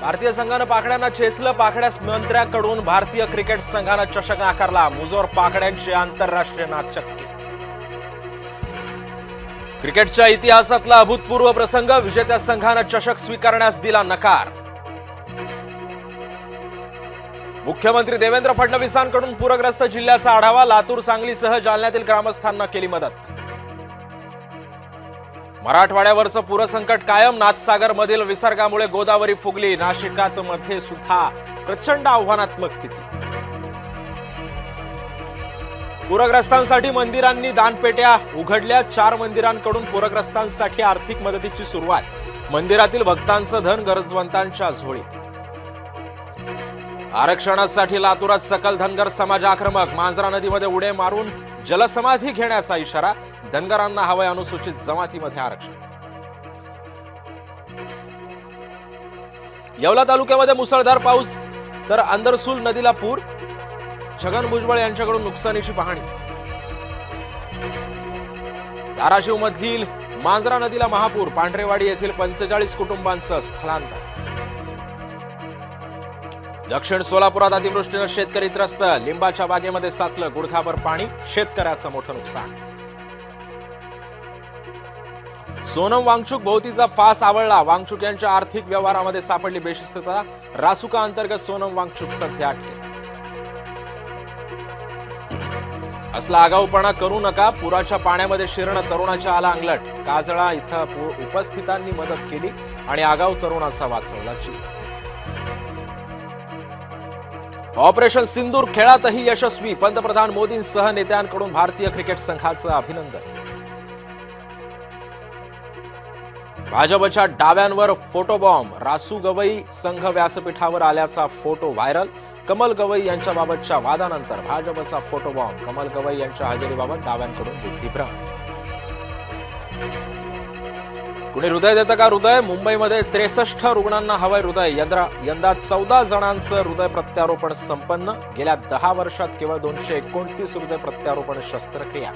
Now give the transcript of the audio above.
भारतीय संघानं पाखड्यांना चेचलं. पाखड्यास मंत्र्याकडून भारतीय क्रिकेट संघानं चषक नाकारला. मुजोर पाखड्यांची आंतरराष्ट्रीय नाचक्की. क्रिकेटच्या इतिहासातला अभूतपूर्व प्रसंग. विजेत्या संघानं चषक स्वीकारण्यास दिला नकार. मुख्यमंत्री देवेंद्र फडणवीसांकडून पूरग्रस्त जिल्ह्याचा आढावा. लातूर, सांगलीसह जालन्यातील ग्रामस्थांना केली मदत. मराठवाड्यावरचं पूरसंकट कायम. नाथसागरमधील विसर्गामुळे गोदावरी फुगली. नाशिकात मध्ये सुद्धा प्रचंड आव्हानात्मक स्थिती. पूरग्रस्तांसाठी मंदिरांनी दानपेट्या उघडल्या. 4 मंदिरांकडून पूरग्रस्तांसाठी आर्थिक मदतीची सुरुवात. मंदिरातील भक्तांचं धन गरजवंतांच्या झोळीत. आरक्षणासाठी लातूरात सकल धनगर समाज आक्रमक. मांजरा नदीमध्ये उडे मारून जलसमाधी घेण्याचा इशारा. धनगरांना हवंय अनुसूचित जमातीमध्ये आरक्षण. येवला तालुक्यामध्ये मुसळधार पाऊस तर अंदरसूल नदीला पूर. छगन भुजबळ यांच्याकडून नुकसानीची पाहणी. धाराशिव मधील मांजरा नदीला महापूर. पांढरेवाडी येथील 45 कुटुंबांचं स्थलांतर. दक्षिण सोलापुरात अतिवृष्टीनं शेतकरी त्रस्त. लिंबाच्या बागेमध्ये साचलं गुडघाभर पाणी. शेतकऱ्याचं मोठं नुकसान. सोनम वांगचुक भोवतीचा फास आवळला. वांगचुक यांच्या आर्थिक व्यवहारामध्ये सापडली बेशिस्तता. रासुका अंतर्गत सोनम वांगचुक सध्या अटकेत. असला आगाऊपणा करू नका. पुराच्या पाण्यामध्ये शिरणं तरुणाच्या आला अंगलट. काजळा इथं उपस्थितांनी मदत केली आणि आगाऊ तरुणाचा वाचवला जीव. ऑपरेशन सिंदूर खेळातही यशस्वी. पंतप्रधान मोदींसह नेत्यांकडून भारतीय क्रिकेट संघाचं अभिनंदन. भाजपच्या डाव्यांवर फोटोबॉम्ब. रासू गवई संघ व्यासपीठावर आल्याचा फोटो व्हायरल. कमल गवई यांच्याबाबतच्या वादानंतर भाजपचा फोटोबॉम्ब. कमल गवई यांच्या हजेरीबाबत डाव्यांकडून बुद्धिभ्रम. कुणी हृदय देतं का हृदय? मुंबईमध्ये 63 रुग्णांना हवंय हृदय. यंदा 14 जणांचं हृदय प्रत्यारोपण संपन्न. गेल्या 10 वर्षात केवळ 229 हृदय प्रत्यारोपण शस्त्रक्रिया.